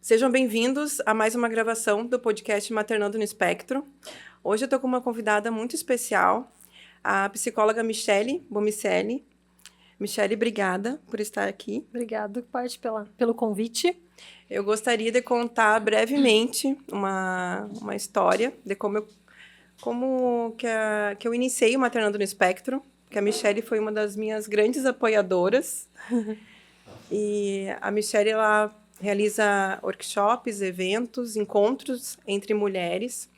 Sejam bem-vindos a mais uma gravação do podcast Maternando no Espectro. Hoje eu estou com uma convidada muito especial, a psicóloga Michele Bomicelli. Michele, obrigada por estar aqui. Obrigada, Paty, pelo convite. Eu gostaria de contar brevemente uma história de como que eu iniciei o Maternando no Espectro, que a Michele foi uma das minhas grandes apoiadoras. E a Michele, ela realiza workshops, eventos, encontros entre mulheres.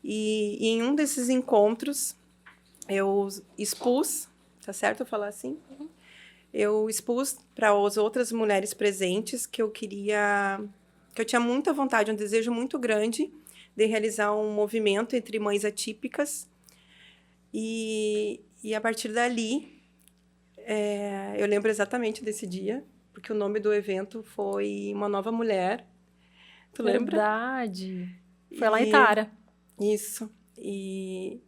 E em um desses encontros, eu expus, tá certo eu falar assim? Eu expus para as outras mulheres presentes que eu tinha muita vontade, um desejo muito grande de realizar um movimento entre mães atípicas. E a partir dali, eu lembro exatamente desse dia, porque o nome do evento foi Uma Nova Mulher. Tu lembra? Verdade. Foi lá em Tara. Isso. E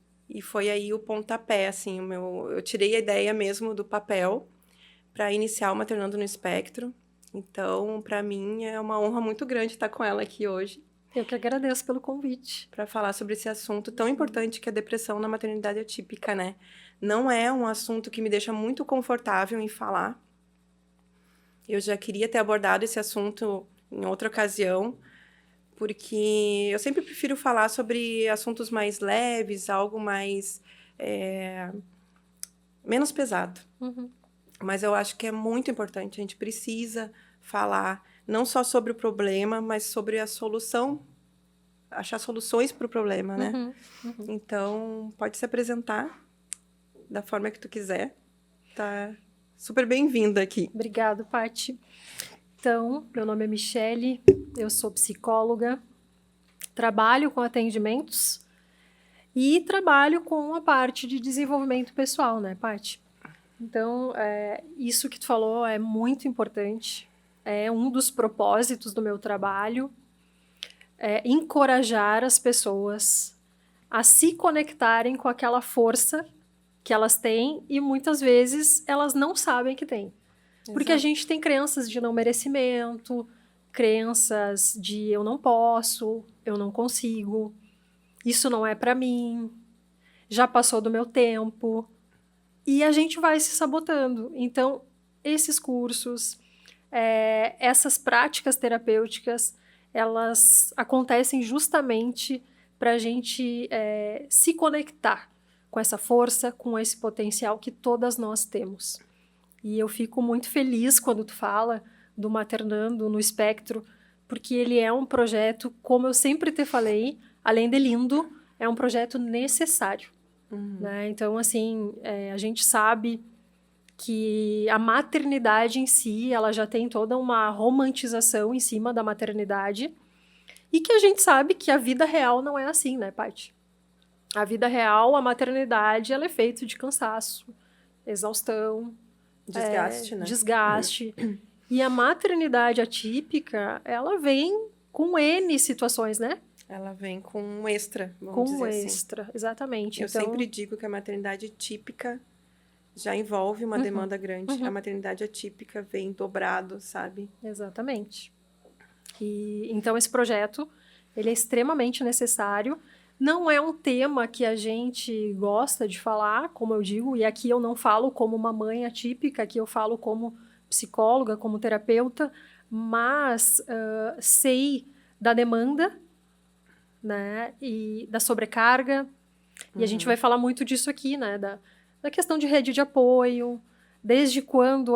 foi aí o pontapé, assim, eu tirei a ideia mesmo do papel para iniciar o Maternando no Espectro. Então, para mim, é uma honra muito grande estar com ela aqui hoje. Eu que agradeço pelo convite. Para falar sobre esse assunto tão importante que é a depressão na maternidade atípica, né? Não é um assunto que me deixa muito confortável em falar. Eu já queria ter abordado esse assunto em outra ocasião, porque eu sempre prefiro falar sobre assuntos mais leves, algo mais menos pesado. Uhum. Mas eu acho que é muito importante, a gente precisa falar não só sobre o problema, mas sobre a solução, achar soluções para o problema, né? Uhum. Então, pode se apresentar da forma que tu quiser. Tá super bem-vinda aqui. Obrigada, Paty. Então, meu nome é Michele, eu sou psicóloga, trabalho com atendimentos e trabalho com a parte de desenvolvimento pessoal, né, Paty? Então, isso que tu falou é muito importante, é um dos propósitos do meu trabalho, é encorajar as pessoas a se conectarem com aquela força que elas têm e muitas vezes elas não sabem que têm. Porque a gente tem crenças de não merecimento, crenças de eu não posso, eu não consigo, isso não é para mim, já passou do meu tempo. E a gente vai se sabotando. Então, esses cursos, essas práticas terapêuticas, elas acontecem justamente para a gente se conectar com essa força, com esse potencial que todas nós temos. E eu fico muito feliz quando tu fala do Maternando no Espectro, porque ele é um projeto, como eu sempre te falei, além de lindo, é um projeto necessário. Né? Então, assim, a gente sabe que a maternidade em si, ela já tem toda uma romantização em cima da maternidade e que a gente sabe que a vida real não é assim, né, Paty? A vida real, a maternidade, ela é feita de cansaço, exaustão, Desgaste, né? desgaste. E a maternidade atípica, ela vem com N situações, né? Ela vem com um extra, vamos dizer assim. Com extra, exatamente. Eu sempre digo que a maternidade típica já envolve uma demanda grande. A maternidade atípica vem dobrado, sabe? Exatamente. E então esse projeto, ele é extremamente necessário. Não é um tema que a gente gosta de falar, como eu digo, e aqui eu não falo como uma mãe atípica, aqui eu falo como psicóloga, como terapeuta, mas sei da demanda, né, e da sobrecarga, e a gente vai falar muito disso aqui, né, da questão de rede de apoio, desde quando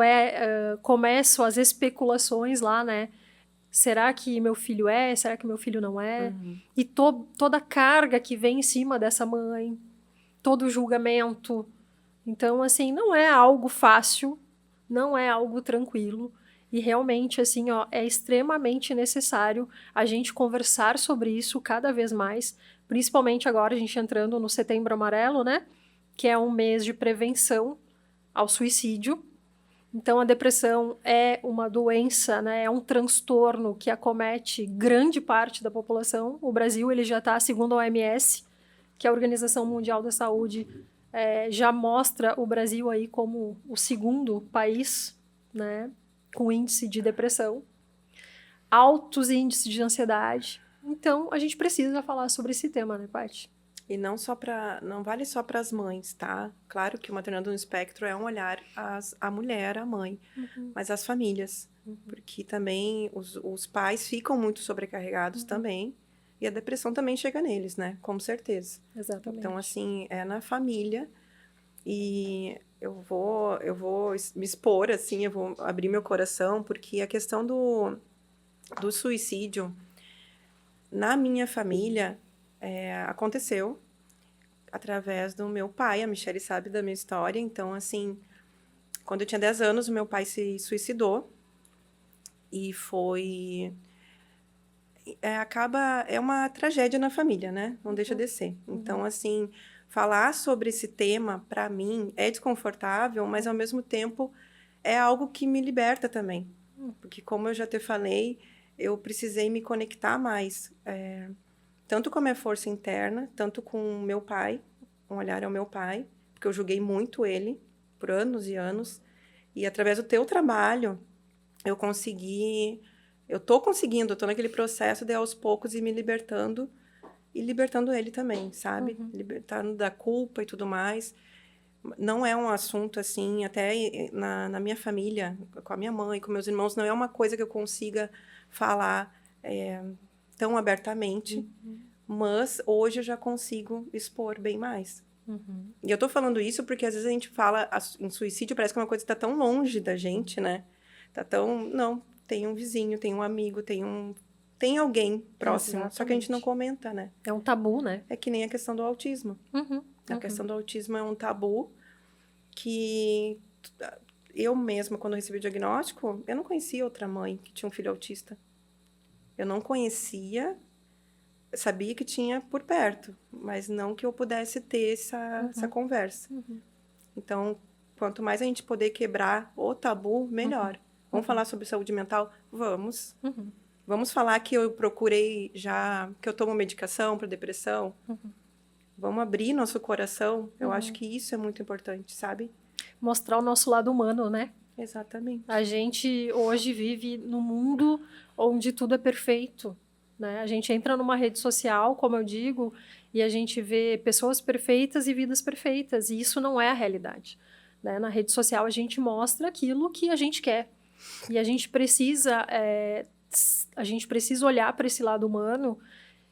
começam as especulações lá, né, será que meu filho é? Será que meu filho não é? E toda a carga que vem em cima dessa mãe, todo o julgamento. Então, assim, não é algo fácil, não é algo tranquilo. E realmente, assim, ó, é extremamente necessário a gente conversar sobre isso cada vez mais, principalmente agora a gente entrando no Setembro Amarelo, né? Que é um mês de prevenção ao suicídio. Então, a depressão é uma doença, né, é um transtorno que acomete grande parte da população. O Brasil ele já está, segundo a OMS, que é a Organização Mundial da Saúde, já mostra o Brasil aí como o segundo país, né, com índice de depressão. altos índices de ansiedade. Então, a gente precisa falar sobre esse tema, né, Paty? E não vale só para as mães, tá? Claro que o Maternando no Espectro é um olhar à mulher, à mãe, mas às famílias. Porque também os pais ficam muito sobrecarregados também. E a depressão também chega neles, né? Com certeza. Exatamente. Então, assim, é na família. E eu vou me expor, assim, eu vou abrir meu coração, porque a questão do suicídio, na minha família, aconteceu através do meu pai. A Michelle sabe da minha história. Então, assim, quando eu tinha 10 anos, o meu pai se suicidou. E foi... É uma tragédia na família, né? Não deixa de ser. Então, assim, falar sobre esse tema, para mim, é desconfortável, mas, ao mesmo tempo, é algo que me liberta também. Porque, como eu já te falei, eu precisei me conectar mais. Tanto com a minha força interna, tanto com o meu pai, um olhar ao meu pai, porque eu julguei muito ele por anos e anos. E, através do teu trabalho, eu tô naquele processo de aos poucos ir me libertando e libertando ele também, sabe? Libertando da culpa e tudo mais. Não é um assunto, assim, até na minha família, com a minha mãe, com meus irmãos, não é uma coisa que eu consiga falar tão abertamente, mas hoje eu já consigo expor bem mais. E eu tô falando isso porque às vezes a gente fala em suicídio, parece que é uma coisa que tá tão longe da gente, né? Não, tem um vizinho, tem um amigo, tem alguém próximo. Exatamente. Só que a gente não comenta, né? É um tabu, né? É que nem a questão do autismo. A questão do autismo é um tabu que eu mesma, quando eu recebi o diagnóstico, eu não conhecia outra mãe que tinha um filho autista. Eu não conhecia, sabia que tinha por perto, mas não que eu pudesse ter essa conversa. Então, quanto mais a gente poder quebrar o tabu, melhor. Vamos falar sobre saúde mental? Vamos. Vamos falar que eu procurei que eu tomo medicação para depressão? Vamos abrir nosso coração? Eu acho que isso é muito importante, sabe? Mostrar o nosso lado humano, né? Exatamente. A gente hoje vive num mundo onde tudo é perfeito, né? A gente entra numa rede social, como eu digo, e a gente vê pessoas perfeitas e vidas perfeitas, e isso não é a realidade, né? Na rede social a gente mostra aquilo que a gente quer, e a gente precisa olhar para esse lado humano,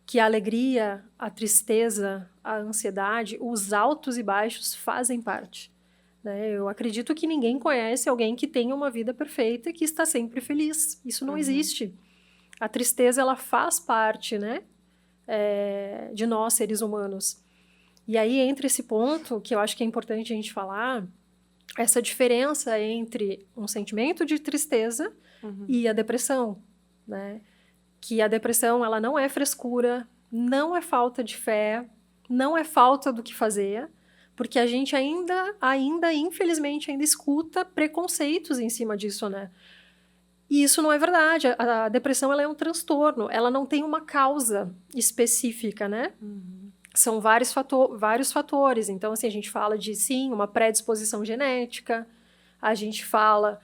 que a alegria, a tristeza, a ansiedade, os altos e baixos fazem parte. Né? Eu acredito que ninguém conhece alguém que tenha uma vida perfeita e que está sempre feliz. Isso não existe. A tristeza, ela faz parte, né, de nós, seres humanos. E aí entra esse ponto que eu acho que é importante a gente falar, essa diferença entre um sentimento de tristeza e a depressão, né? Que a depressão, ela não é frescura, não é falta de fé, não é falta do que fazer, porque a gente ainda, infelizmente, ainda escuta preconceitos em cima disso, né? E isso não é verdade. A depressão, ela é um transtorno, ela não tem uma causa específica, né? São vários fatores. Então, assim, a gente fala de, sim, uma predisposição genética, a gente fala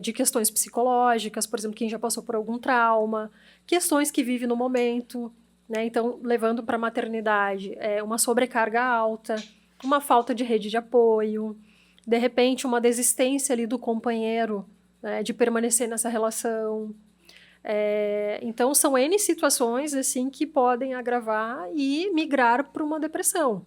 de questões psicológicas, por exemplo, quem já passou por algum trauma, questões que vive no momento, né? Então, levando para a maternidade, uma sobrecarga alta, uma falta de rede de apoio, de repente uma desistência ali do companheiro, né, de permanecer nessa relação. Então, são N situações assim, que podem agravar e migrar para uma depressão.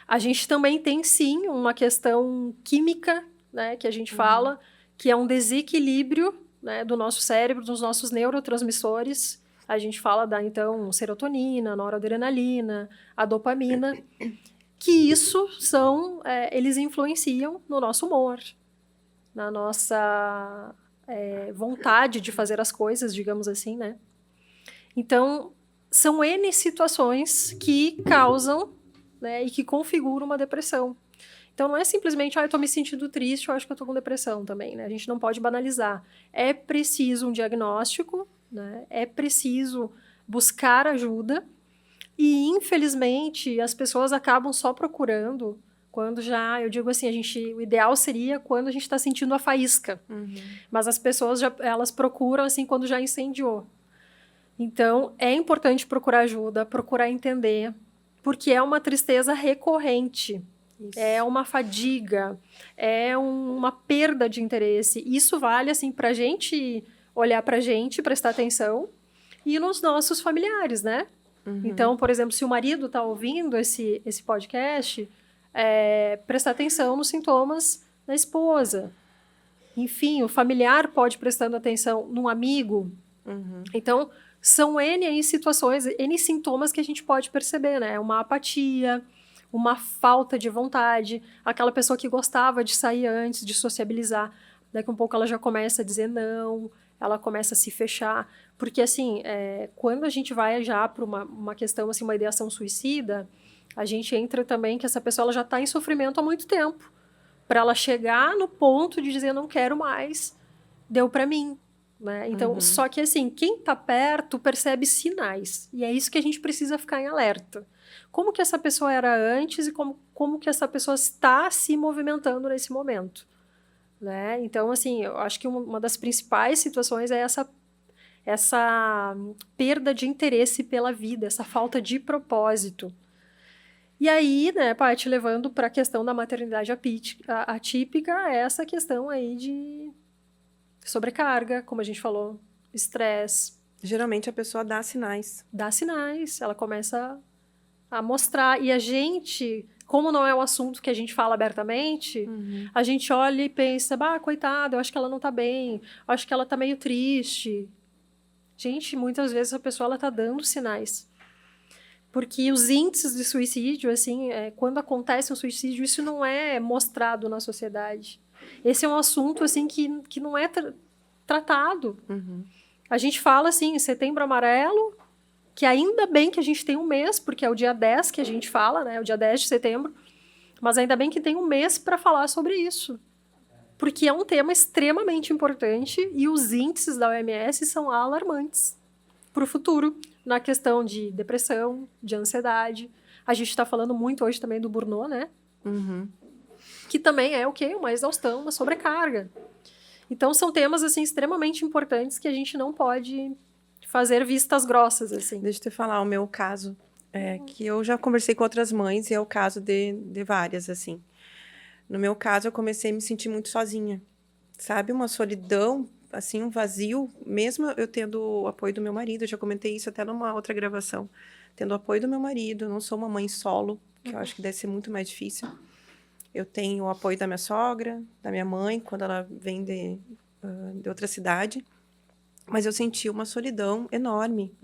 A gente também tem, sim, uma questão química, né, que a gente fala, que é um desequilíbrio, né, do nosso cérebro, dos nossos neurotransmissores. A gente fala da, então, serotonina, noradrenalina, a dopamina, que isso eles influenciam no nosso humor, na nossa vontade de fazer as coisas, digamos assim, né? Então, são N situações que causam, né, e que configuram uma depressão. Então, não é simplesmente, eu estou me sentindo triste, eu acho que eu estou com depressão também, né? A gente não pode banalizar. É preciso um diagnóstico, né? É preciso buscar ajuda. E, infelizmente, as pessoas acabam só procurando Quando já, eu digo assim, o ideal seria quando a gente está sentindo a faísca. Mas as pessoas, elas procuram assim quando já incendiou. Então, é importante procurar ajuda, procurar entender, porque é uma tristeza recorrente. Isso. É uma fadiga, é uma perda de interesse. Isso vale, assim, para a gente olhar para a gente, prestar atenção, e nos nossos familiares, né? Então, por exemplo, se o marido está ouvindo esse podcast, prestar atenção nos sintomas da esposa. Enfim, o familiar pode prestando atenção num amigo. Então, são N aí situações, N sintomas que a gente pode perceber, né? Uma apatia, uma falta de vontade, aquela pessoa que gostava de sair antes, de sociabilizar, daqui a um pouco ela já começa a dizer não, ela começa a se fechar, porque assim, quando a gente vai já para uma questão, assim, uma ideação suicida, a gente entra também que essa pessoa ela já está em sofrimento há muito tempo, para ela chegar no ponto de dizer não quero mais, deu para mim. Né? Então, só que assim, quem está perto percebe sinais. E é isso que a gente precisa ficar em alerta. Como que essa pessoa era antes e como que essa pessoa está se movimentando nesse momento. Né? Então, assim, eu acho que uma das principais situações é essa perda de interesse pela vida, essa falta de propósito. E aí, né, Paty, levando para a questão da maternidade atípica, essa questão aí de sobrecarga, como a gente falou, estresse. Geralmente a pessoa dá sinais. Dá sinais, ela começa a mostrar. E a gente, como não é um assunto que a gente fala abertamente, a gente olha e pensa, coitada, eu acho que ela não tá bem, eu acho que ela tá meio triste. Gente, muitas vezes a pessoa ela tá dando sinais. Porque os índices de suicídio, assim, quando acontece um suicídio, isso não é mostrado na sociedade. Esse é um assunto, assim, que não é tratado. A gente fala, assim, em Setembro Amarelo, que ainda bem que a gente tem um mês, porque é o dia 10 que a gente fala, né? O dia 10 de setembro. Mas ainda bem que tem um mês para falar sobre isso. Porque é um tema extremamente importante e os índices da OMS são alarmantes para o futuro, na questão de depressão, de ansiedade. A gente está falando muito hoje também do burnout, né? Que também é o quê? Uma exaustão, uma sobrecarga. Então, são temas, assim, extremamente importantes que a gente não pode fazer vistas grossas, assim. Deixa eu te falar o meu caso, que eu já conversei com outras mães e é o caso de várias, assim. No meu caso, eu comecei a me sentir muito sozinha, sabe? Uma solidão, assim, um vazio, mesmo eu tendo o apoio do meu marido, eu já comentei isso até numa outra gravação, tendo o apoio do meu marido, eu não sou uma mãe solo, que eu acho que deve ser muito mais difícil. Eu tenho o apoio da minha sogra, da minha mãe, quando ela vem de outra cidade. Mas eu senti uma solidão enorme,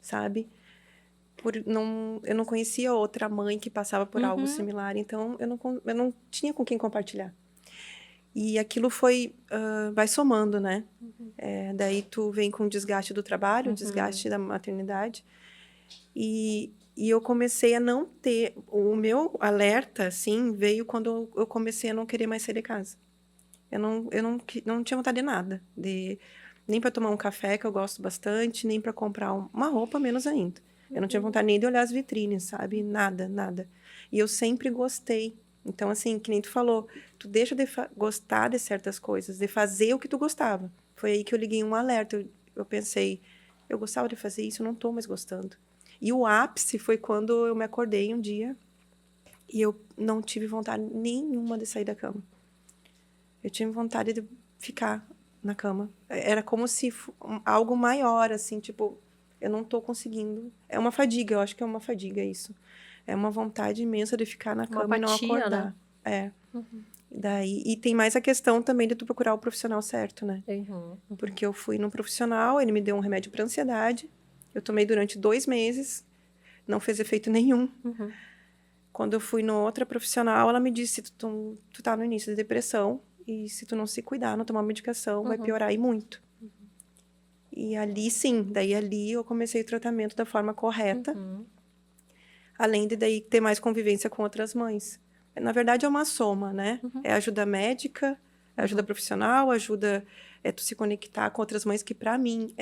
sabe? Eu não conhecia outra mãe que passava por algo similar. Então, eu não tinha com quem compartilhar. E aquilo vai somando, né? Daí, tu vem com o desgaste do trabalho, o desgaste da maternidade. E eu comecei a não ter... O meu alerta, assim, veio quando eu comecei a não querer mais sair de casa. Eu não tinha vontade de nada. Nem para tomar um café, que eu gosto bastante, nem para comprar uma roupa, menos ainda. Eu não tinha vontade nem de olhar as vitrines, sabe? Nada, nada. E eu sempre gostei. Então, assim, que nem tu falou, tu deixa de gostar de certas coisas, de fazer o que tu gostava. Foi aí que eu liguei um alerta. Eu pensei, eu gostava de fazer isso, eu não tô mais gostando. E o ápice foi quando eu me acordei um dia e eu não tive vontade nenhuma de sair da cama. Eu tinha vontade de ficar na cama. Era como se algo maior, assim, tipo, eu não tô conseguindo. É uma fadiga, eu acho que é uma fadiga isso. É uma vontade imensa de ficar na cama apatia, e não acordar. Né? E tem mais a questão também de tu procurar o profissional certo, né? Porque eu fui num profissional, ele me deu um remédio para ansiedade. Eu tomei durante 2 meses, não fez efeito nenhum. Quando eu fui no outra profissional, ela me disse, tu tá no início de depressão, e se tu não se cuidar, não tomar medicação, vai piorar e muito. E ali, sim, ali eu comecei o tratamento da forma correta, além de daí ter mais convivência com outras mães. Na verdade, é uma soma, né? É ajuda médica, é ajuda profissional, ajuda tu se conectar com outras mães, que para mim,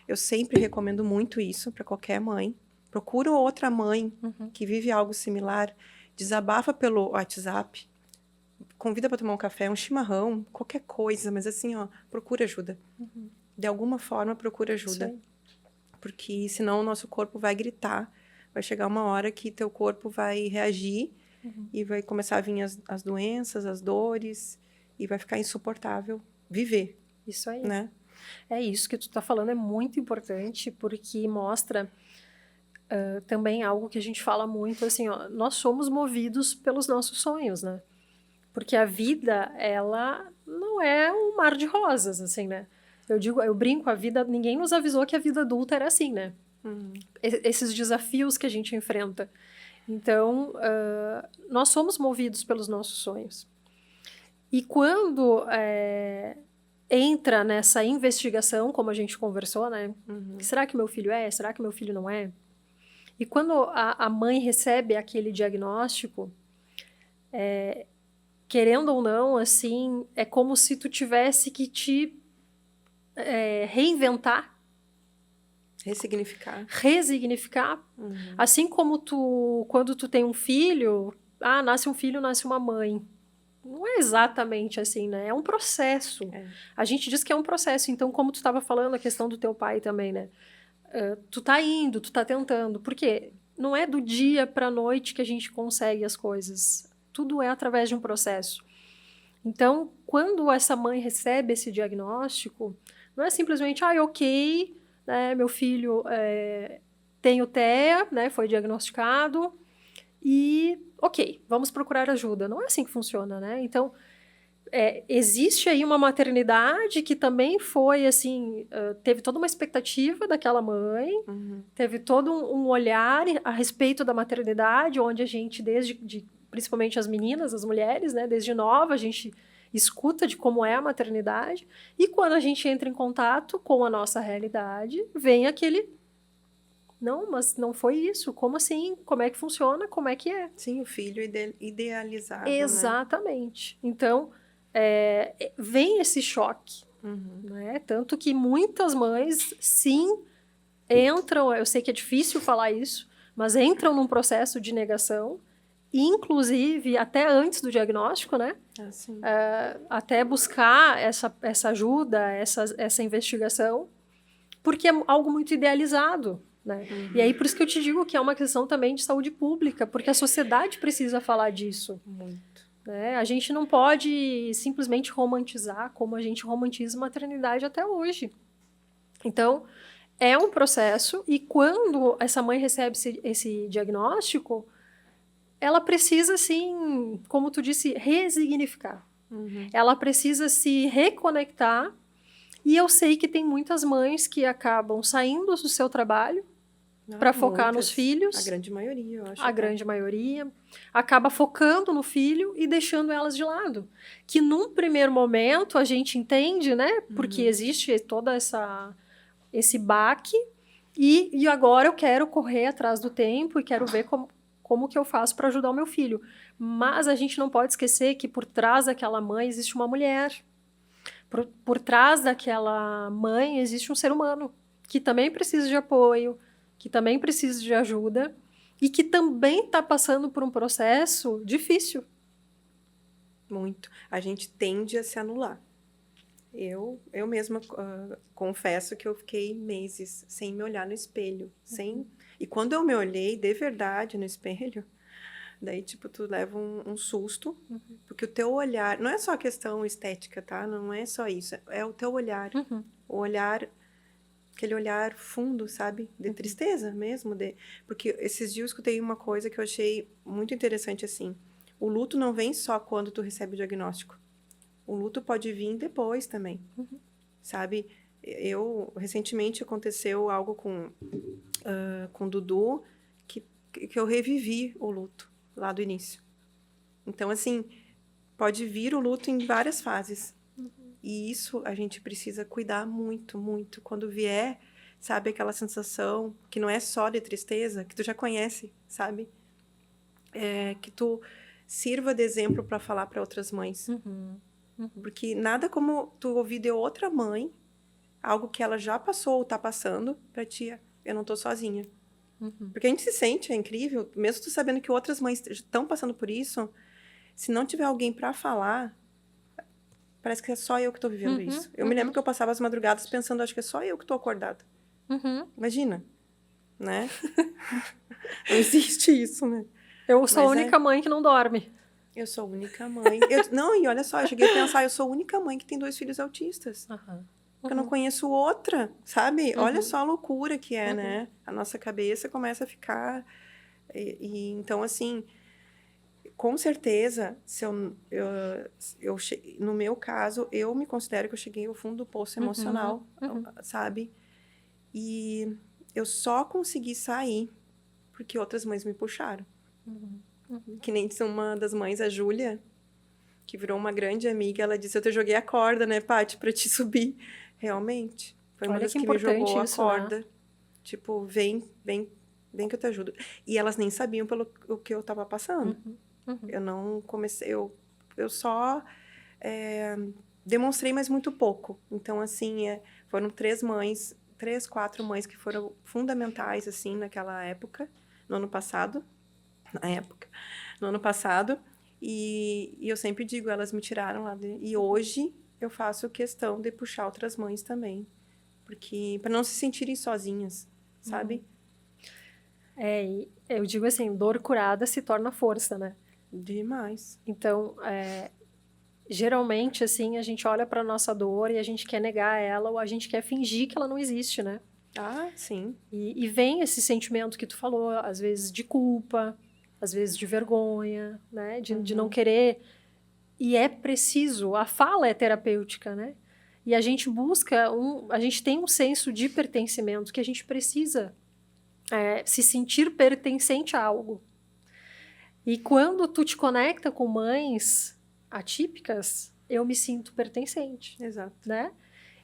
eu sempre recomendo muito isso para qualquer mãe. Procura outra mãe que vive algo similar, desabafa pelo WhatsApp, convida para tomar um café, um chimarrão, qualquer coisa, mas assim, ó, procura ajuda. De alguma forma, procura ajuda. Sim. Porque senão o nosso corpo vai gritar, vai chegar uma hora que teu corpo vai reagir e vai começar a vir as doenças, as dores, e vai ficar insuportável viver, Isso aí. né? É isso que tu tá falando, é muito importante, porque mostra também algo que a gente fala muito, assim, ó, nós somos movidos pelos nossos sonhos, né? Porque a vida, ela não é um mar de rosas, assim, né? Eu brinco, a vida, ninguém nos avisou que a vida adulta era assim, né? Esses desafios que a gente enfrenta. Então, nós somos movidos pelos nossos sonhos. E quando entra nessa investigação, como a gente conversou, né? Será que meu filho é? Será que meu filho não é? E quando a mãe recebe aquele diagnóstico, querendo ou não, assim, é como se tu tivesse que te reinventar, resignificar. Assim como quando tu tem um filho, nasce um filho, nasce uma mãe. Não é exatamente assim, né? É um processo. A gente diz que é um processo. Então, como tu estava falando, a questão do teu pai também, né? Tu tá indo, tu tá tentando. Por quê? Não é do dia para a noite que a gente consegue as coisas. Tudo é através de um processo. Então, quando essa mãe recebe esse diagnóstico, não é simplesmente, ok, né, meu filho tem o TEA, né, foi diagnosticado, e ok, vamos procurar ajuda. Não é assim que funciona, né? Então, existe aí uma maternidade que também foi, assim, teve toda uma expectativa daquela mãe, teve todo um olhar a respeito da maternidade, onde a gente, principalmente as meninas, as mulheres, né, desde nova, a gente escuta de como é a maternidade, e quando a gente entra em contato com a nossa realidade, vem aquele, não, mas não foi isso, como assim? Como é que funciona? Como é que é? Sim, o filho idealizado, Exatamente. Né? Então, vem esse choque, né? Tanto que muitas mães, sim, entram, eu sei que é difícil falar isso, mas entram num processo de negação, inclusive até antes do diagnóstico, né? Até buscar essa ajuda, essa investigação, porque é algo muito idealizado, né? E aí por isso que eu te digo que é uma questão também de saúde pública, porque a sociedade precisa falar disso. Muito. Né? A gente não pode simplesmente romantizar como a gente romantiza a maternidade até hoje. Então, é um processo, e quando essa mãe recebe esse diagnóstico, ela precisa, assim, como tu disse, resignificar. Ela precisa se reconectar, e eu sei que tem muitas mães que acabam saindo do seu trabalho para focar nos filhos. A grande maioria, eu acho. A grande maioria acaba focando no filho e deixando elas de lado. Que num primeiro momento a gente entende, né? Porque existe toda esse baque, e agora eu quero correr atrás do tempo e quero ver como que eu faço para ajudar o meu filho. Mas a gente não pode esquecer que por trás daquela mãe existe uma mulher. Por trás daquela mãe existe um ser humano que também precisa de apoio, que também precisa de ajuda e que também está passando por um processo difícil. Muito. A gente tende a se anular. Eu mesma confesso que eu fiquei meses sem me olhar no espelho. E quando eu me olhei de verdade no espelho, daí, tipo, tu leva um susto, porque o teu olhar... Não é só a questão estética, tá? Não é só isso. É o teu olhar. O olhar... Aquele olhar fundo, sabe? De tristeza mesmo. Porque esses dias eu escutei uma coisa que eu achei muito interessante, assim. O luto não vem só quando tu recebe o diagnóstico. O luto pode vir depois também, sabe? Recentemente aconteceu algo com o Dudu, que eu revivi o luto lá do início. Então, assim, pode vir o luto em várias fases. E isso a gente precisa cuidar muito, muito. Quando vier, sabe, aquela sensação que não é só de tristeza, que tu já conhece, sabe? Que tu sirva de exemplo para falar para outras mães. Porque nada como tu ouvir de outra mãe algo que ela já passou ou tá passando para ti, eu não tô sozinha. Porque a gente se sente, é incrível, mesmo tu sabendo que outras mães estão passando por isso, se não tiver alguém pra falar, parece que é só eu que tô vivendo isso. Eu me lembro que eu passava as madrugadas pensando, acho que é só eu que tô acordada. Imagina, né? Não existe isso, né? Eu sou a única mãe que não dorme. Eu sou a única mãe. Não, e olha só, eu cheguei a pensar, eu sou a única mãe que tem 2 filhos autistas. Eu não conheço outra, sabe? Olha só a loucura que é, né? A nossa cabeça começa a ficar... então, assim, com certeza, se no meu caso, eu me considero que eu cheguei ao fundo do poço emocional, sabe? E eu só consegui sair porque outras mães me puxaram. Que nem uma das mães, a Júlia, que virou uma grande amiga, ela disse, eu te joguei a corda, né, Paty, pra te subir. Realmente. Foi uma das que me jogou isso, a corda. né? Tipo, vem que eu te ajudo. E elas nem sabiam pelo o que eu tava passando. Eu não comecei... Eu só demonstrei, mas muito pouco. Então, assim, foram 3, 4 mães que foram fundamentais, assim, naquela época, no ano passado. No ano passado. E eu sempre digo, elas me tiraram lá. E hoje eu faço questão de puxar outras mães também. Porque, para não se sentirem sozinhas, sabe? Eu digo assim, dor curada se torna força, né? Demais. Então, geralmente, assim, a gente olha para nossa dor e a gente quer negar ela ou a gente quer fingir que ela não existe, né? Ah, sim. E vem esse sentimento que tu falou, às vezes de culpa, às vezes de vergonha, né? De não querer. E é preciso, a fala é terapêutica, né? E a gente busca, a gente tem um senso de pertencimento que a gente precisa se sentir pertencente a algo. E quando tu te conecta com mães atípicas, eu me sinto pertencente. Exato. Né?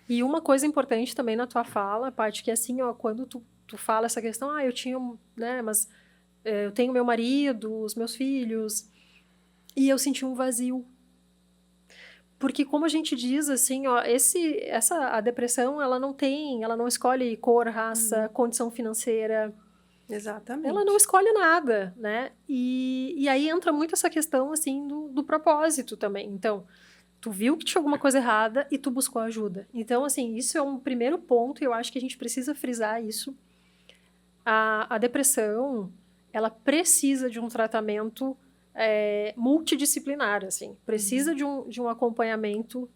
E uma coisa importante também na tua fala, Paty, que é assim, ó, quando tu fala essa questão, eu tinha, né, mas eu tenho meu marido, os meus filhos, e eu senti um vazio. Porque como a gente diz, assim, ó, a depressão, ela não escolhe cor, raça, condição financeira. Exatamente. Ela não escolhe nada, né? E aí entra muito essa questão, assim, do propósito também. Então, tu viu que tinha alguma coisa errada e tu buscou ajuda. Então, assim, isso é um primeiro ponto e eu acho que a gente precisa frisar isso. A depressão, ela precisa de um tratamento multidisciplinar, assim. Precisa de um acompanhamento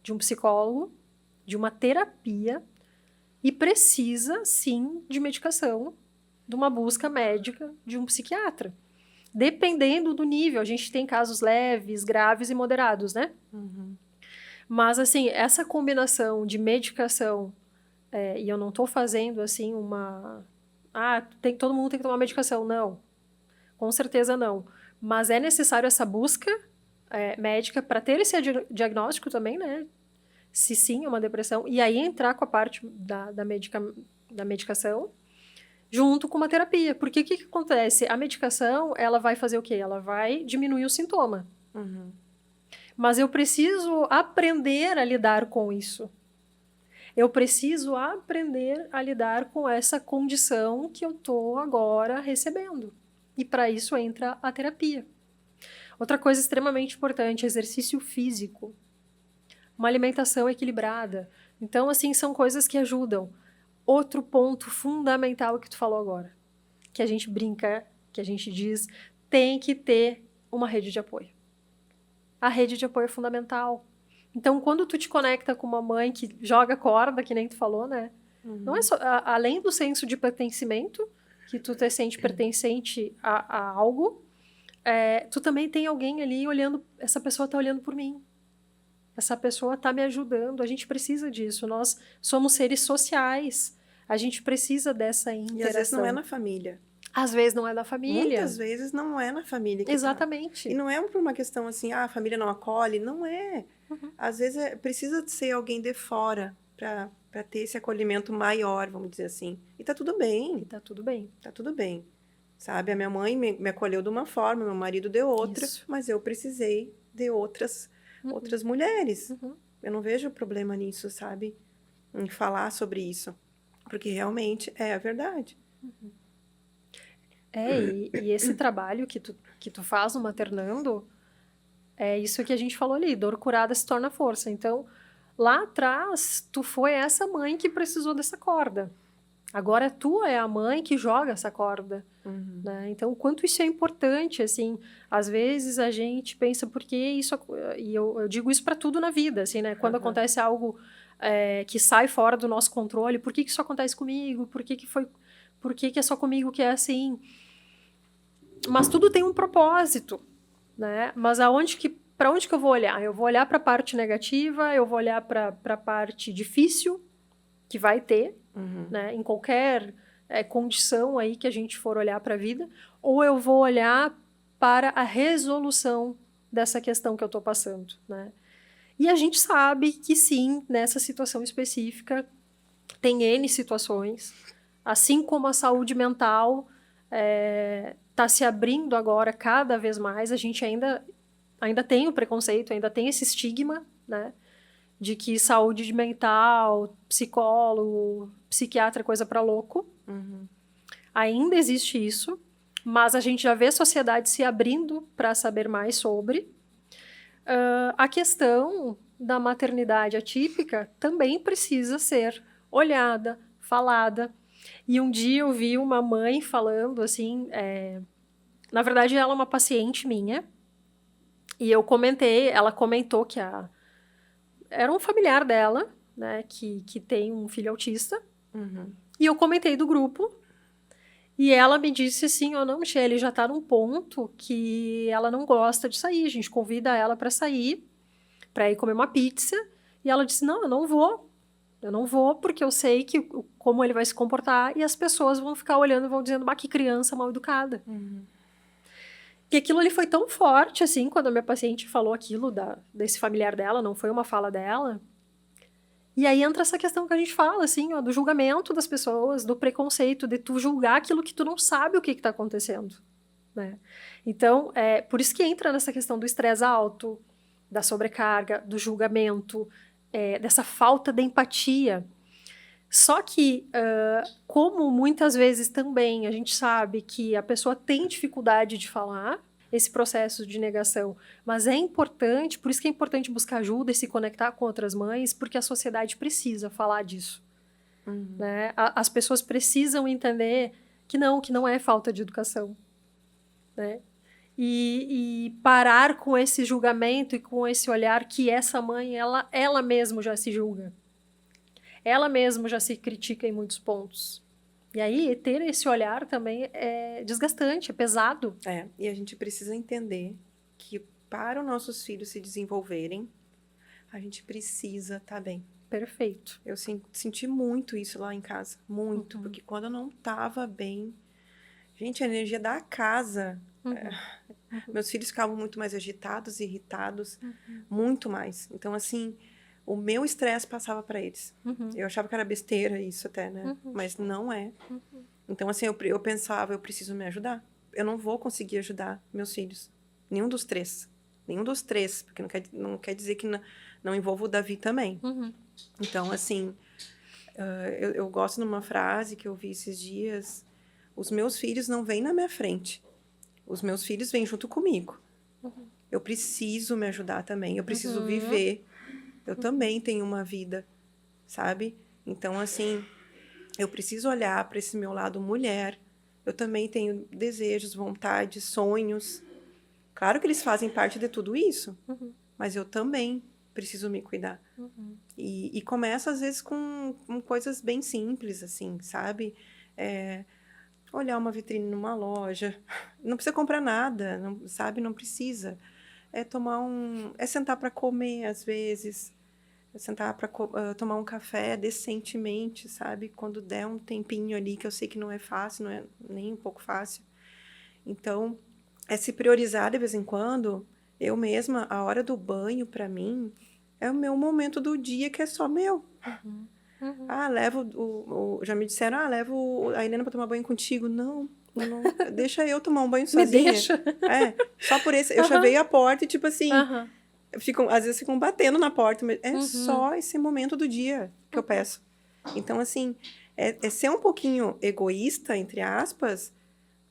de um psicólogo, de uma terapia e precisa, sim, de medicação, de uma busca médica de um psiquiatra. Dependendo do nível, a gente tem casos leves, graves e moderados, né? Mas, assim, essa combinação de medicação, e eu não estou fazendo, assim, todo mundo tem que tomar medicação. Não, com certeza não. Mas é necessário essa busca médica para ter esse diagnóstico também, né? Se sim é uma depressão. E aí entrar com a parte da medicação junto com uma terapia. Porque o que acontece? A medicação, ela vai fazer o quê? Ela vai diminuir o sintoma. Mas eu preciso aprender a lidar com isso. Eu preciso aprender a lidar com essa condição que eu estou agora recebendo. E para isso entra a terapia. Outra coisa extremamente importante, exercício físico. Uma alimentação equilibrada. Então, assim, são coisas que ajudam. Outro ponto fundamental que tu falou agora, que a gente brinca, que a gente diz, tem que ter uma rede de apoio. A rede de apoio é fundamental. Então, quando tu te conecta com uma mãe que joga corda, que nem tu falou, né? Não é só, além do senso de pertencimento, que tu te sente pertencente a algo, tu também tem alguém ali olhando, essa pessoa está olhando por mim. Essa pessoa está me ajudando, a gente precisa disso. Nós somos seres sociais, a gente precisa dessa interação. E às vezes não é na família. Às vezes não é na família. Muitas vezes não é na família que Exatamente. E não é por uma questão assim, a família não acolhe, não é. Às vezes precisa ser alguém de fora para ter esse acolhimento maior, vamos dizer assim. E tá tudo bem. Tá tudo bem. Tá tudo bem. Sabe, a minha mãe me acolheu de uma forma, meu marido de outra, mas eu precisei de outras mulheres. Eu não vejo problema nisso, sabe? Em falar sobre isso. Porque realmente é a verdade. E esse trabalho que tu faz no maternando, é isso que a gente falou ali, dor curada se torna força. Então, lá atrás, tu foi essa mãe que precisou dessa corda. Agora tu é a mãe que joga essa corda, né? Então, o quanto isso é importante, assim, às vezes a gente pensa, porque isso... E eu digo isso para tudo na vida, assim, né? Quando acontece algo que sai fora do nosso controle, por que isso acontece comigo? Por que é só comigo que é assim? Mas tudo tem um propósito, né? Mas para onde que eu vou olhar? Eu vou olhar para a parte negativa, eu vou olhar para a parte difícil que vai ter, né? Em qualquer condição aí que a gente for olhar para a vida, ou eu vou olhar para a resolução dessa questão que eu estou passando, né? E a gente sabe que sim, nessa situação específica, tem N situações, assim como a saúde mental está se abrindo agora cada vez mais, a gente ainda tem o preconceito, ainda tem esse estigma, né, de que saúde mental, psicólogo, psiquiatra é coisa para louco. Ainda existe isso, mas a gente já vê a sociedade se abrindo para saber mais sobre. A questão da maternidade atípica também precisa ser olhada, falada. E um dia eu vi uma mãe falando assim, na verdade ela é uma paciente minha, e ela comentou que era um familiar dela, né, que tem um filho autista, e eu comentei do grupo, e ela me disse assim, não, Michele, já tá num ponto que ela não gosta de sair, a gente convida ela para sair, para ir comer uma pizza, e ela disse, não, eu não vou porque eu sei como ele vai se comportar, e as pessoas vão ficar olhando e vão dizendo, que criança mal educada. E aquilo ali foi tão forte, assim, quando a minha paciente falou aquilo desse familiar dela, não foi uma fala dela. E aí entra essa questão que a gente fala, assim, do julgamento das pessoas, do preconceito, de tu julgar aquilo que tu não sabe o que está acontecendo, né? Então, por isso que entra nessa questão do estresse alto, da sobrecarga, do julgamento, dessa falta de empatia. Só que, como muitas vezes também a gente sabe que a pessoa tem dificuldade de falar, esse processo de negação, mas é importante, por isso que é importante buscar ajuda e se conectar com outras mães, porque a sociedade precisa falar disso. Né? As pessoas precisam entender que não é falta de educação. Né? E parar com esse julgamento e com esse olhar que essa mãe, ela mesma já se julga. Ela mesma já se critica em muitos pontos. E aí, ter esse olhar também é desgastante, é pesado. E a gente precisa entender que para os nossos filhos se desenvolverem, a gente precisa estar bem. Perfeito. Eu senti muito isso lá em casa, muito. Porque quando eu não estava bem, gente, a energia da casa... meus filhos ficavam muito mais agitados, irritados, muito mais. Então, assim... O meu estresse passava para eles. Eu achava que era besteira isso até, né? Mas não é. Então, assim, eu pensava, eu preciso me ajudar. Eu não vou conseguir ajudar meus filhos. Nenhum dos três. Porque não quer dizer que não envolva o Davi também. Então, assim, eu gosto de uma frase que eu vi esses dias. Os meus filhos não vêm na minha frente. Os meus filhos vêm junto comigo. Eu preciso me ajudar também. Eu preciso viver. Eu também tenho uma vida, sabe? Então, assim, eu preciso olhar para esse meu lado mulher. Eu também tenho desejos, vontades, sonhos. Claro que eles fazem parte de tudo isso, mas eu também preciso me cuidar. E começa, às vezes, com coisas bem simples, assim, sabe? Olhar uma vitrine numa loja. Não precisa comprar nada, sabe? Não precisa. É sentar para comer, às vezes... sentar para tomar um café decentemente, sabe? Quando der um tempinho ali, que eu sei que não é fácil, não é nem um pouco fácil. Então, se priorizar de vez em quando. Eu mesma, a hora do banho, para mim, é o meu momento do dia que é só meu. Já me disseram, levo a Helena para tomar banho contigo. Não, deixa eu tomar um banho sozinha. Me deixa. Só por esse. Eu chavei a porta e, tipo assim... às vezes ficam batendo na porta, mas é só esse momento do dia que eu peço. Então, assim, é ser um pouquinho egoísta, entre aspas,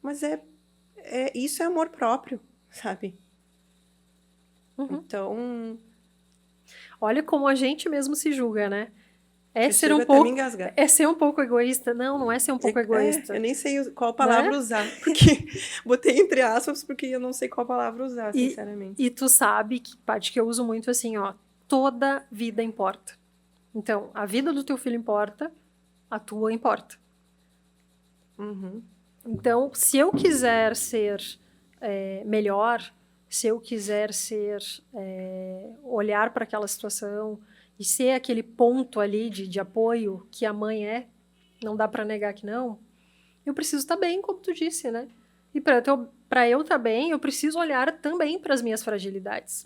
Mas isso é amor próprio, sabe? Então... Olha como a gente mesmo se julga, né? É Você ser chega um até me pouco... engasgar. É ser um pouco egoísta. Não é ser um pouco egoísta. Eu nem sei qual palavra usar, porque botei entre aspas, porque eu não sei qual palavra usar, sinceramente. E tu sabe, Paty, que eu uso muito assim, ó, toda vida importa. Então, a vida do teu filho importa, a tua importa. Então, se eu quiser ser melhor, se eu quiser olhar para aquela situação e ser aquele ponto ali de apoio que a mãe não dá para negar que não, eu preciso estar bem, como tu disse, né? E para eu estar bem, eu preciso olhar também para as minhas fragilidades.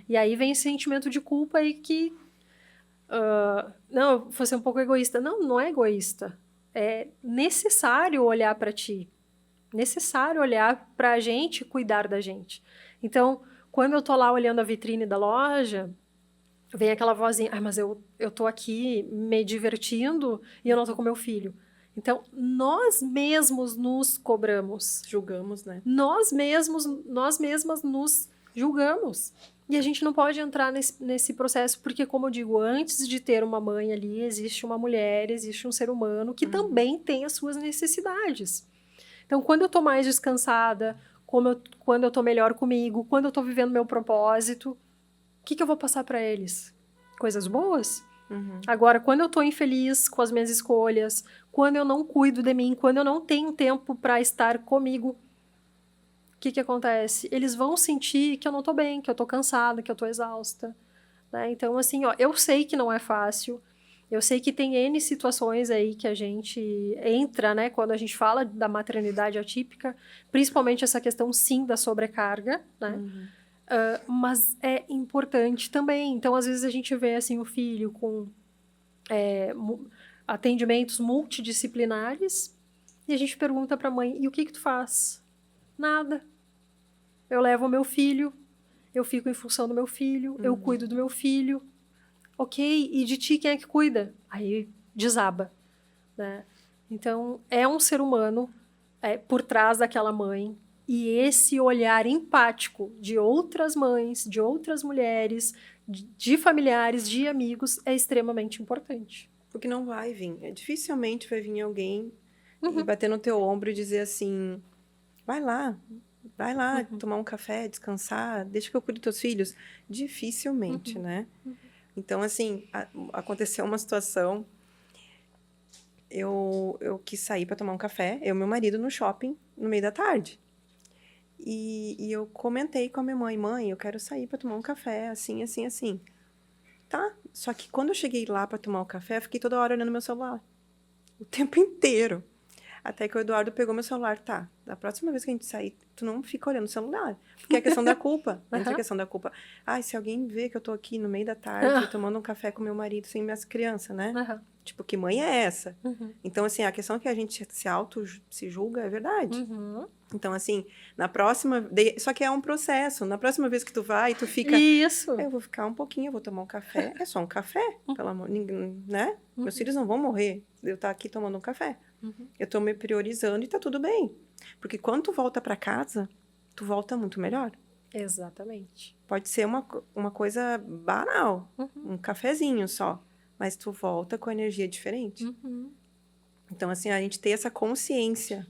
E aí vem esse sentimento de culpa aí que... não, eu vou ser um pouco egoísta. Não é egoísta. É necessário olhar para ti. Necessário olhar para a gente e cuidar da gente. Então, quando eu tô lá olhando a vitrine da loja, vem aquela vozinha, mas eu tô aqui me divertindo e eu não tô com meu filho. Então, nós mesmos nos cobramos. Julgamos, né? Nós mesmas nos julgamos. E a gente não pode entrar nesse processo, porque, como eu digo, antes de ter uma mãe ali, existe uma mulher, existe um ser humano que também tem as suas necessidades. Então, quando eu tô mais descansada, quando eu tô melhor comigo, quando eu tô vivendo meu propósito, o que eu vou passar para eles? Coisas boas? Agora, quando eu tô infeliz com as minhas escolhas, quando eu não cuido de mim, quando eu não tenho tempo para estar comigo, o que acontece? Eles vão sentir que eu não tô bem, que eu tô cansada, que eu tô exausta, né? Então, assim, ó, eu sei que não é fácil, eu sei que tem N situações aí que a gente entra, né, quando a gente fala da maternidade atípica, principalmente essa questão, sim, da sobrecarga, né? Mas é importante também. Então, às vezes a gente vê, assim, o filho com atendimentos multidisciplinares e a gente pergunta para a mãe, e o que tu faz? Nada. Eu levo o meu filho, eu fico em função do meu filho, eu cuido do meu filho. Ok, e de ti quem é que cuida? Aí desaba, né? Então, é um ser humano por trás daquela mãe, e esse olhar empático de outras mães, de outras mulheres, de familiares, de amigos, é extremamente importante. Porque não vai vir. Dificilmente vai vir alguém e bater no teu ombro e dizer assim, vai lá, tomar um café, descansar, deixa que eu cuide dos teus filhos. Dificilmente, né? Então, assim, aconteceu uma situação, eu quis sair para tomar um café, eu e meu marido no shopping, no meio da tarde. E eu comentei com a minha mãe, eu quero sair para tomar um café, assim, assim, assim. Tá, só que quando eu cheguei lá para tomar o café, eu fiquei toda hora olhando meu celular. O tempo inteiro. Até que o Eduardo pegou meu celular. Tá, da próxima vez que a gente sair, tu não fica olhando o celular. Porque é a questão da culpa. Entra a questão da culpa. Se alguém vê que eu tô aqui no meio da tarde, tomando um café com meu marido sem minhas crianças, né? Tipo, que mãe é essa? Então, assim, a questão é que a gente se julga é verdade. Então, assim, na próxima... Só que é um processo. Na próxima vez que tu vai, tu fica... Isso. Eu vou ficar um pouquinho, eu vou tomar um café. É só um café, pelo amor... Né? Meus filhos não vão morrer de eu estar aqui tomando um café. Eu tô me priorizando e tá tudo bem. Porque quando tu volta pra casa, tu volta muito melhor. Exatamente. Pode ser uma coisa banal. Um cafezinho só. Mas tu volta com energia diferente. Então, assim, a gente ter essa consciência.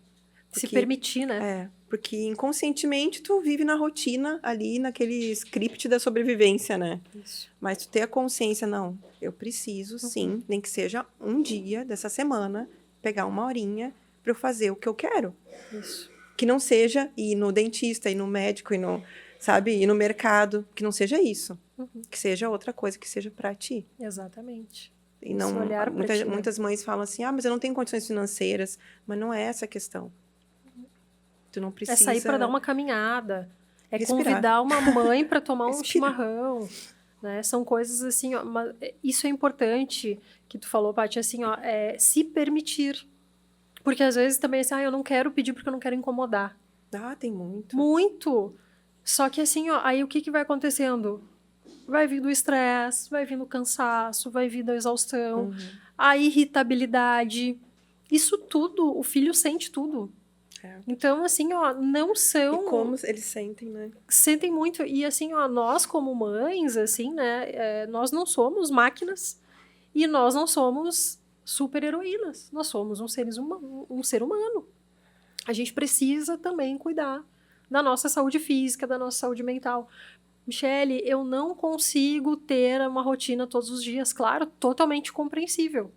Se permitir, né? Porque inconscientemente tu vive na rotina ali, naquele script da sobrevivência, né? Isso. Mas tu ter a consciência, não, eu preciso sim, nem que seja um dia dessa semana, pegar uma horinha para eu fazer o que eu quero. Isso. Que não seja ir no dentista, ir no médico, ir no mercado, que não seja isso. Que seja outra coisa, que seja para ti. Exatamente. E não, muitas mães falam assim, mas eu não tenho condições financeiras. Mas não é essa a questão. Tu não precisa... É sair para dar uma caminhada. É respirar. Convidar uma mãe para tomar um chimarrão. Né? São coisas assim... Ó, isso é importante que tu falou, Paty, assim, ó, se permitir. Porque às vezes também assim, eu não quero pedir porque eu não quero incomodar. Tem muito. Muito. Só que assim, ó, aí o que vai acontecendo? Vai vindo o estresse, vai vindo o cansaço, vai vindo a exaustão, a irritabilidade. Isso tudo, o filho sente tudo. É. Então, assim, ó, não são... E como eles sentem, né? Sentem muito. E, assim, ó, nós como mães, assim, né, nós não somos máquinas e nós não somos super-heroínas. Nós somos um ser humano. A gente precisa também cuidar da nossa saúde física, da nossa saúde mental. Michele, eu não consigo ter uma rotina todos os dias. Claro, totalmente compreensível.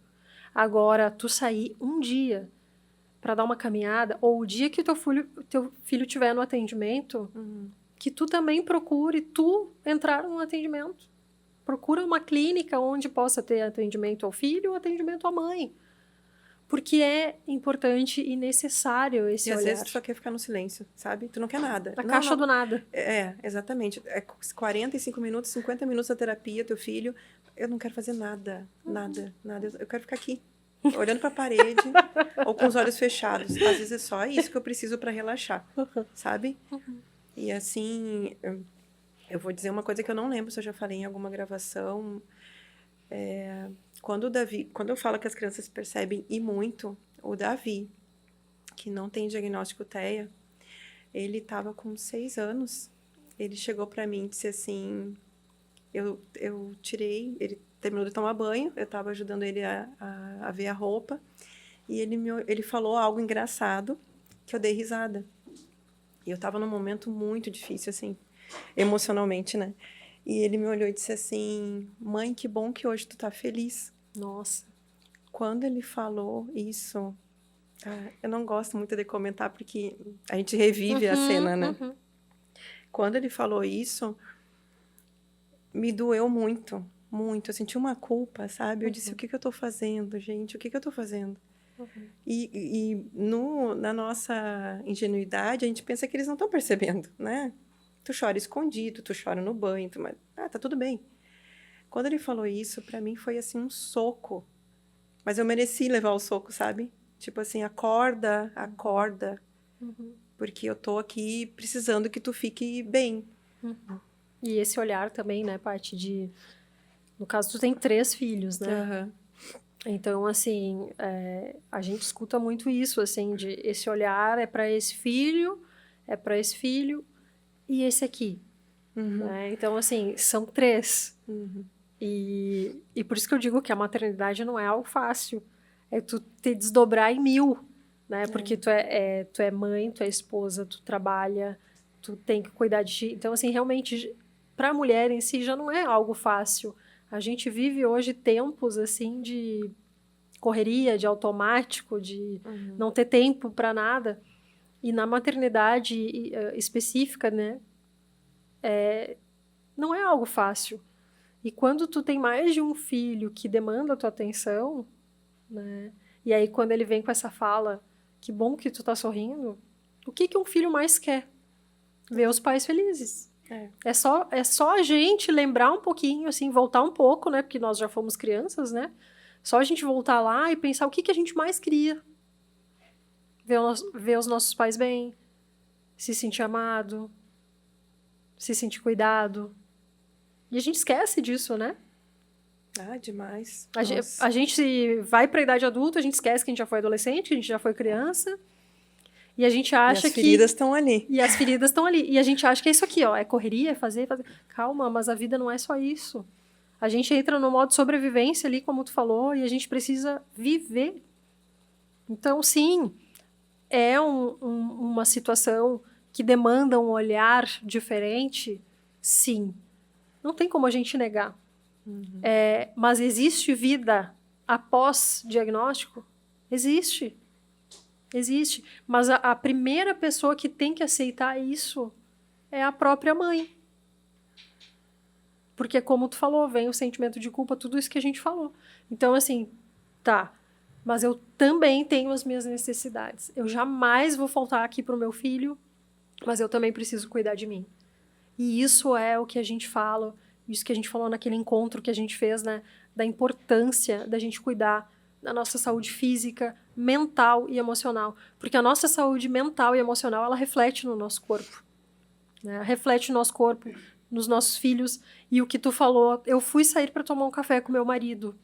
Agora, tu sair um dia para dar uma caminhada, ou o dia que teu filho tiver no atendimento, que tu também procure tu entrar no atendimento. Procura uma clínica onde possa ter atendimento ao filho ou atendimento à mãe. Porque é importante e necessário esse olhar. E às vezes tu só quer ficar no silêncio, sabe? Tu não quer nada. Na caixa do nada. Exatamente. 45 minutos, 50 minutos da terapia, teu filho. Eu não quero fazer nada. Nada. Eu quero ficar aqui, olhando pra parede ou com os olhos fechados. Às vezes é só isso que eu preciso pra relaxar, sabe? E assim, eu vou dizer uma coisa que eu não lembro se eu já falei em alguma gravação. Quando eu falo que as crianças percebem e muito, o Davi, que não tem diagnóstico TEA, ele estava com 6 anos. Ele chegou para mim e disse assim, eu tirei, ele terminou de tomar banho, eu estava ajudando ele a ver a roupa, e ele falou algo engraçado, que eu dei risada. E eu estava num momento muito difícil, assim, emocionalmente, né? E ele me olhou e disse assim, mãe, que bom que hoje tu tá feliz. Nossa. Quando ele falou isso, eu não gosto muito de comentar porque a gente revive a cena, né? Quando ele falou isso, me doeu muito, muito. Eu senti uma culpa, sabe? Eu disse, o que eu tô fazendo, gente? O que eu tô fazendo? E na nossa ingenuidade, a gente pensa que eles não estão percebendo, né? Tu chora escondido, tu chora no banho, mas tá tudo bem. Quando ele falou isso, pra mim foi assim um soco. Mas eu mereci levar o soco, sabe? Tipo assim, acorda. Porque eu tô aqui precisando que tu fique bem. E esse olhar também, né, parte de... No caso, tu tem 3 filhos, né? Então, assim, a gente escuta muito isso, assim, de esse olhar é para esse filho e esse aqui. Né? Então, assim, são 3. E por isso que eu digo que a maternidade não é algo fácil. É tu te desdobrar em 1000, né? Porque tu é mãe, tu é esposa, tu trabalha, tu tem que cuidar de ti. Então, assim, realmente, para a mulher em si já não é algo fácil. A gente vive hoje tempos, assim, de correria, de automático, de não ter tempo para nada. E na maternidade específica, né? Não é algo fácil. E quando tu tem mais de um filho que demanda a tua atenção, né? E aí quando ele vem com essa fala, que bom que tu tá sorrindo, o que um filho mais quer? Ver os pais felizes. É só a gente lembrar um pouquinho, assim, voltar um pouco, né? Porque nós já fomos crianças, né? Só a gente voltar lá e pensar o que a gente mais queria. Ver os nossos pais bem, se sentir amado, se sentir cuidado. E a gente esquece disso, né? Demais. A gente vai para a idade adulta, a gente esquece que a gente já foi adolescente, que a gente já foi criança. E a gente acha que... E as feridas estão ali. E as feridas estão ali. E a gente acha que é isso aqui, ó. É correria, é fazer. Calma, mas a vida não é só isso. A gente entra no modo sobrevivência ali, como tu falou, e a gente precisa viver. Então, sim, é uma situação que demanda um olhar diferente, sim. Não tem como a gente negar. Mas existe vida após diagnóstico? Existe. Existe. Mas a primeira pessoa que tem que aceitar isso é a própria mãe. Porque, como tu falou, vem o sentimento de culpa, tudo isso que a gente falou. Então, assim, tá. Mas eu também tenho as minhas necessidades. Eu jamais vou faltar aqui pro meu filho, mas eu também preciso cuidar de mim. E isso é o que a gente fala, isso que a gente falou naquele encontro que a gente fez, né? Da importância da gente cuidar da nossa saúde física, mental e emocional. Porque a nossa saúde mental e emocional, ela reflete no nosso corpo. Né? Reflete no nosso corpo, nos nossos filhos. E o que tu falou, eu fui sair para tomar um café com meu marido.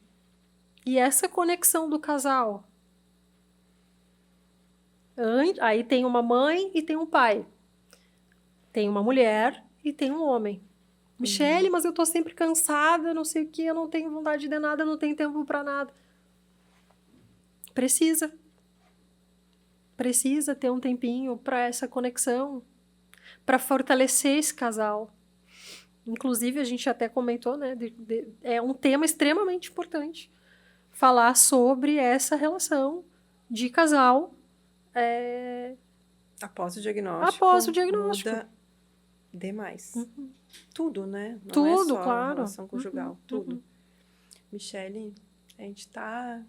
E essa conexão do casal, Aí tem uma mãe e tem um pai. Tem uma mulher e tem um homem. Michele, mas eu tô sempre cansada, não sei o que, eu não tenho vontade de nada, eu não tenho tempo para nada. Precisa ter um tempinho para essa conexão, para fortalecer esse casal. Inclusive, a gente até comentou, né? É um tema extremamente importante. Falar sobre essa relação de casal após o diagnóstico. Muda demais. Tudo, né? Não tudo, é só claro. a relação conjugal, tudo. Michele, a gente tá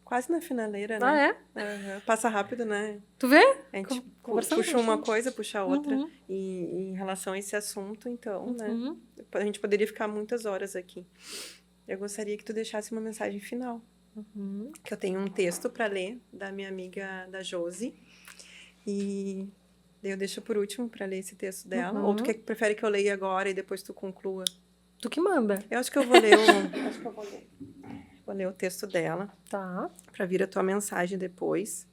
quase na finaleira, né? Passa rápido, né? Tu vê? A gente puxa uma coisa, puxa outra. E em relação a esse assunto, então, né? A gente poderia ficar muitas horas aqui. Eu gostaria que tu deixasse uma mensagem final. Que eu tenho um texto para ler da minha amiga, da Josi. E eu deixo por último para ler esse texto dela. Ou tu prefere que eu leia agora e depois tu conclua? Tu que manda. Eu acho que eu vou ler Vou ler o texto dela. Tá. Para vir a tua mensagem depois.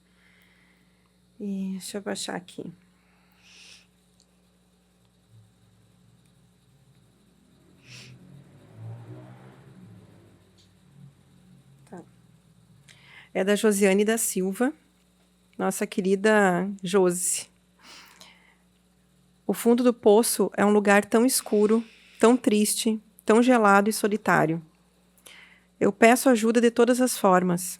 E deixa eu baixar aqui. Tá. É da Josiane da Silva, nossa querida Josi. O fundo do poço é um lugar tão escuro, tão triste, tão gelado e solitário. Eu peço ajuda de todas as formas.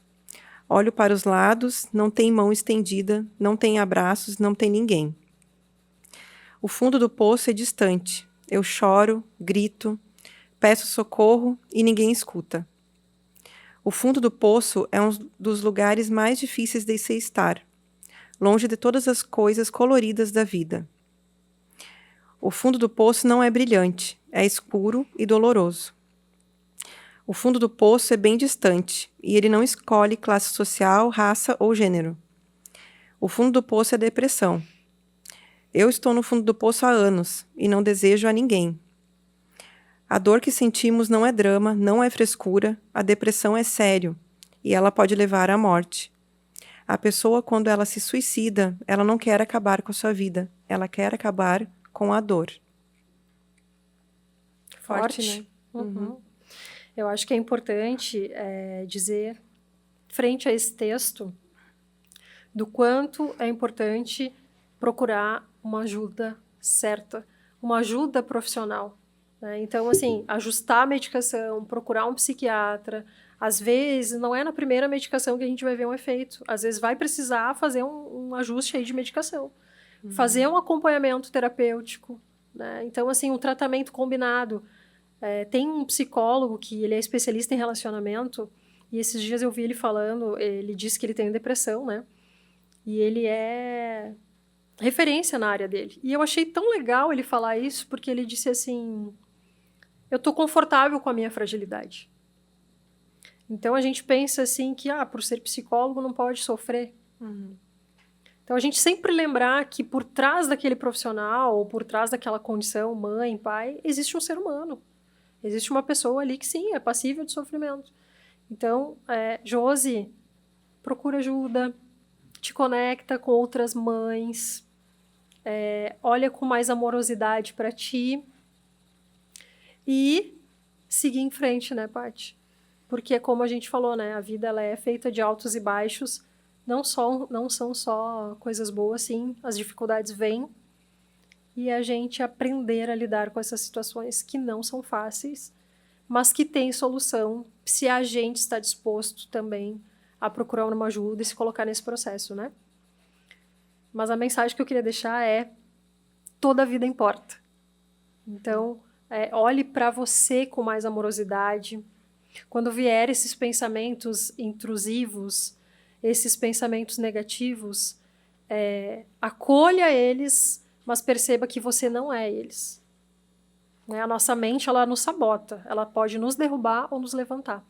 Olho para os lados, não tem mão estendida, não tem abraços, não tem ninguém. O fundo do poço é distante. Eu choro, grito, peço socorro e ninguém escuta. O fundo do poço é um dos lugares mais difíceis de se estar, longe de todas as coisas coloridas da vida. O fundo do poço não é brilhante, é escuro e doloroso. O fundo do poço é bem distante, e ele não escolhe classe social, raça ou gênero. O fundo do poço é depressão. Eu estou no fundo do poço há anos, e não desejo a ninguém. A dor que sentimos não é drama, não é frescura, a depressão é sério, e ela pode levar à morte. A pessoa, quando ela se suicida, ela não quer acabar com a sua vida, ela quer acabar com a dor. Forte, né? Eu acho que é importante dizer, frente a esse texto, do quanto é importante procurar uma ajuda certa, uma ajuda profissional. Né? Então, assim, ajustar a medicação, procurar um psiquiatra. Às vezes, não é na primeira medicação que a gente vai ver um efeito. Às vezes, vai precisar fazer um ajuste aí de medicação. Fazer um acompanhamento terapêutico. Né? Então, assim, um tratamento combinado. Tem um psicólogo que ele é especialista em relacionamento, e esses dias eu vi ele falando, ele disse que ele tem depressão, né? E ele é referência na área dele. E eu achei tão legal ele falar isso, porque ele disse assim, eu tô confortável com a minha fragilidade. Então a gente pensa assim que, por ser psicólogo não pode sofrer. Então a gente sempre lembrar que por trás daquele profissional, ou por trás daquela condição, mãe, pai, existe um ser humano. Existe uma pessoa ali que sim, é passível de sofrimento. Então, Josi, procura ajuda, te conecta com outras mães, olha com mais amorosidade para ti e seguir em frente, né, Paty? Porque, como a gente falou, né, a vida ela é feita de altos e baixos, não são só coisas boas, sim, as dificuldades vêm, e a gente aprender a lidar com essas situações que não são fáceis, mas que tem solução se a gente está disposto também a procurar uma ajuda e se colocar nesse processo, né? Mas a mensagem que eu queria deixar é: toda a vida importa. Então, olhe para você com mais amorosidade. Quando vier esses pensamentos intrusivos, esses pensamentos negativos, acolha eles, mas perceba que você não é eles. Né? A nossa mente, ela nos sabota. Ela pode nos derrubar ou nos levantar.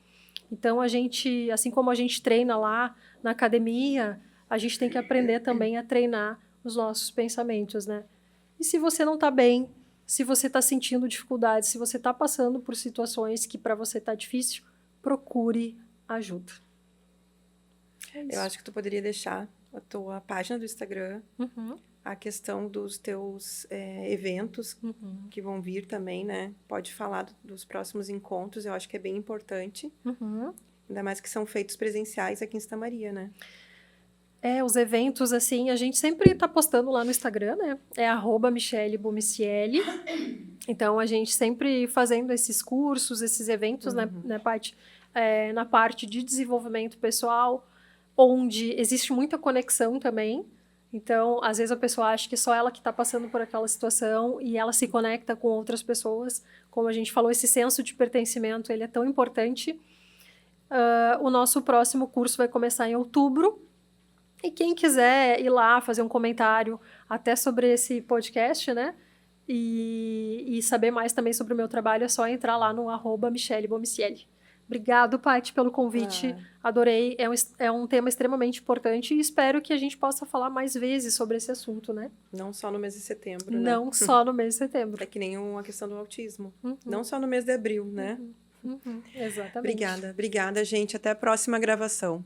Então, a gente, assim como a gente treina lá na academia, a gente tem que aprender também a treinar os nossos pensamentos, né? E se você não está bem, se você está sentindo dificuldades, se você está passando por situações que para você está difícil, procure ajuda. Eu acho que tu poderia deixar a tua página do Instagram, a questão dos teus eventos que vão vir também, né? Pode falar dos próximos encontros, eu acho que é bem importante. Ainda mais que são feitos presenciais aqui em Santa Maria, né? Os eventos, assim, a gente sempre tá postando lá no Instagram, né? É @MichelleBomicieli. Então, a gente sempre fazendo esses cursos, esses eventos, né, Paty? Na parte de desenvolvimento pessoal, onde existe muita conexão também. Então, às vezes a pessoa acha que só ela que está passando por aquela situação e ela se conecta com outras pessoas. Como a gente falou, esse senso de pertencimento, ele é tão importante. O nosso próximo curso vai começar em outubro. E quem quiser ir lá fazer um comentário até sobre esse podcast, né? E saber mais também sobre o meu trabalho, é só entrar lá no @MichelleBomicieli. Obrigado, Paty, pelo convite. Adorei. É um tema extremamente importante e espero que a gente possa falar mais vezes sobre esse assunto, né? Não só no mês de setembro, né? Não só no mês de setembro. É que nem a questão do autismo. Não só no mês de abril, né? Exatamente. Obrigada, gente. Até a próxima gravação.